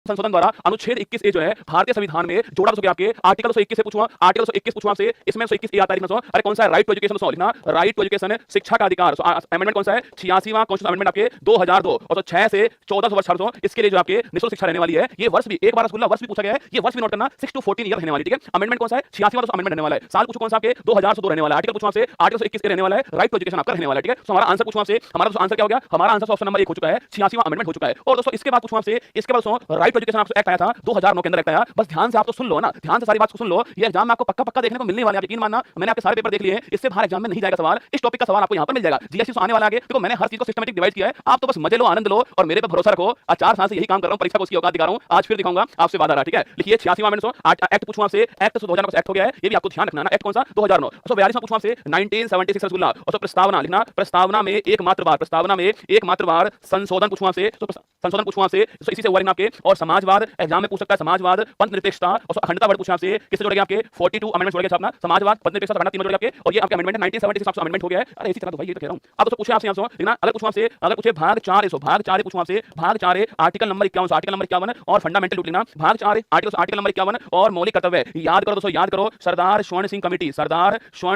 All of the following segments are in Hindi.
संशोधन द्वारा अनुच्छेद 21 ए जो है भारतीय संविधान में जोड़ा तो आपके आर्टिकल 121 से पूछूंगा, आर्टिकल 121 पूछूंगा से इसमें 121 ए आता है लिखना। अरे कौन सा है? राइट टू एजुकेशन लिखना, राइट टू एजुकेशन शिक्षा का अधिकार। अमेंडमेंट कौन सा है? 86वां कॉन्स्टिट्यूशन अमेंडमेंट आपके 2002 और 6 से 14 वर्ष छात्रों इसके लिए जो आपके निःशुल्क शिक्षा रहने वाली है। ये वर्ष भी एक बार स्कूल वर्ष भी पूछा गया है, ये वर्ष भी नोट करना 6 टू 14 ईयर रहने वाली, ठीक है। अमेंडमेंट कौन सा है? 86वां अमेंडमेंट रहने वाला है। साल पूछो कौन सा आपके 2000 से 2 रहने वाला है। आर्टिकल पूछो से आर्टिकल 121 रहने वाला है। राइट टू एजुकेशन आपका रहने वाला है, ठीक है। तो हमारा आंसर पूछो से हमारा आंसर क्या हो गया? हमारा आंसर ऑप्शन नंबर 1 हो चुका है, 86वां अमेंडमेंट हो चुका है। और दोस्तों इसके बाद पूछो से इसके बाद राइट टू एजुकेशन एक्ट आया था 2009 के अंदर एक्ट आया। बस ध्यान से आप तो सुन लो ना, ध्यान से सारी बात को सुन लो। ये एग्जाम में आपको पक्का पक्का देखने को मिलने वाला है, यकीन मानना। मैंने आपके सारे पेपर देख लिए हैं, इससे बाहर एग्जाम में नहीं जाएगा सवाल। इस टॉपिक का सवाल आपको यहां पर मिल जाएगा। जीएसटी से आने वाला आगे, देखो मैंने हर चीज को सिस्टमैटिक डिवाइड किया है। आप तो बस मजे लो, आनंद लो और मेरे पे भरोसा रखो। 4 साल से यही काम कर रहा हूं, परीक्षा को उसकी औकात दिखा रहा हूं। आज फिर दिखाऊंगा, आपसे वादा रहा, ठीक है। लिखिए 86वां अमेंडमेंट एक्ट पूछूं आपसे, एक्ट 2009 एक्ट हो गया है, ये भी आपको ध्यान रखना है। एक्ट कौन सा? 2009। 42वां पूछूं आपसे 1976 रसगुल्ला। और प्रस्तावना लिखना, प्रस्तावना में एकमात्र बार संशोधन पूछूं आपसे, संशोधन पूछूं आपसे, इसी से हुआ आपके। और समाजवाद एग्जाम में पूछ सकता है, समाजवाद, पंथ निरपेक्षता और अखंडता वर्ड पूछा आपसे, किससे जुड़ेगा आपके 42 अमेंडमेंट जुड़ गया अपना, समाजवाद, पंथ निरपेक्षता, अखंडता, तीन जुड़ गया आपके। और ये आपके अमेंडमेंट है 1976 अमेंडमेंट हो गया है। अरे इसी तरह तो भाई ये तो कह रहा हूं। अब तो पूछे आपसे लिखना, अगर पूछूं आपसे, अगर पूछे भाग 4 पूछूं आपसे, भाग 4 आर्टिकल नंबर 51 और फंडामेंटल लिखना, भाग 4 आर्टिकल नंबर 51 और मौलिक कर्तव्य। याद करो दोस्तों, याद करो, सरदार स्वर्ण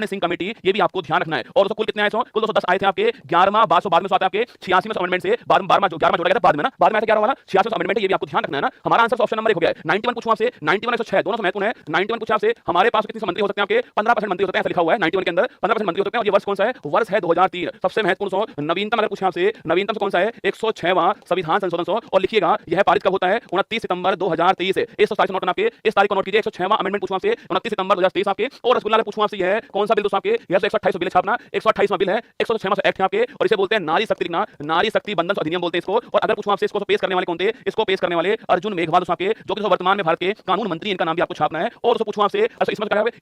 सिंह कमेटी, ये भी आपको ध्यान रखना है। और दोस्तों कुल कितने आए? कुल 210 आए थे आपके। 11वां बाद में आते आपके 86वें अमेंडमेंट से 12वां जोड़ा गया था बाद में ना, बाद में 11वां 86वां अमेंडमेंट, ये भी आपको ध्यान रखना है ना। हमारा आंसर ऑप्शन नंबर 1 हो गया है। 91 पूछूं आपसे, 91 106 दोनों महत्वपूर्ण है। 91 पूछा आपसे, हमारे पास कितने मंत्री हो सकते हैं आपके? 15% मंत्री हो सकते हैं, ऐसा लिखा हुआ है 91 के अंदर 15% मंत्री हो सकते हैं। और ये वर्ष कौन सा है? वर्ष है 2003। सबसे महत्वपूर्ण नवीनतम अगर पूछे आपसे, नवीनतम कौन सा है? 106वां संविधान संशोधन। और लिखिएगा यह पारित कब होता है? 29 सितंबर 2023 से। इस तारीख नोट करना आपके, इस तारीख को नोट कीजिए। 106वां अमेंडमेंट पूछूं आपसे 29 सितंबर 2023 आपके। और रसगुल्ला पूछूं आपसे, यह कौन सा बिल दोस्तों आपके? यह 128 बिल छापना, 128वां बिल है, 106वां एक्ट है आपके। और इसे बोलते हैं नारी शक्ति लिखना, नारी शक्ति बंधन अधिनियम बोलते हैं इसको। और अगर पूछूं आपसे इसको पेश करने वाले कौन थे? इसको पेश करने वाले अर्जुन मेघवाल आपके, जो कि वर्तमान में भारत के कानून मंत्री, इनका नाम भी आपको छापना है। और पूछूं आपसे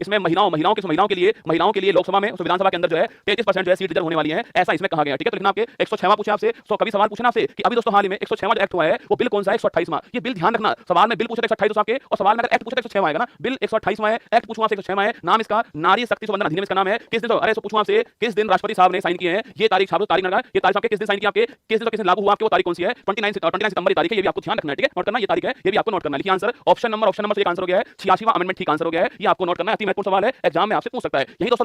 इसमें महिलाओं के लिए लोकसभा में, विधानसभा के अंदर जो है 33% जो है सीट रिजर्व होने वाली है, ऐसा इसमें कहा गया, ठीक है। तो लिखना आपके 106वां पूछा आपसे। तो कभी सवाल पूछना आपसे कि अभी दोस्तों हाल ही में 106वां जो एक्ट हुआ है वो बिल कौन सा है? 128वां। ये बिल ध्यान रखना, सवाल में बिल पूछे 128 आपके, और सवाल में अगर एक्ट पूछे 106वां आएगा ना। बिल 128वां है, एक्ट पूछूं आपसे 106वां है। नाम इसका नारी शक्ति संबंधन अधिनियम इसका नाम है। किस दिन? अरे तो पूछूं आपसे किस दिन राष्ट्रपति साहब ने साइन किए हैं? ये तारीख छापो, तारीख लगा, ये तारीख आपके किस दिन साइन किया आपके, किस दिन लागू हुआ आपके, वो तारीख कौन सी है? 29 सितंबर तारीख है, ये भी आपको ध्यान रखना है, ठीक है। नोट करना, ये तारीख है, ये भी आपको नोट करना है। लिखिए आंसर ऑप्शन नंबर से एक आंसर हो गया है, 86वां अमेंडमेंट ठीक आंसर हो गया है। ये आपको नोट करना है, अति महत्वपूर्ण सवाल है, एग्जाम में आपसे पूछ सकता है। यही दोस्तों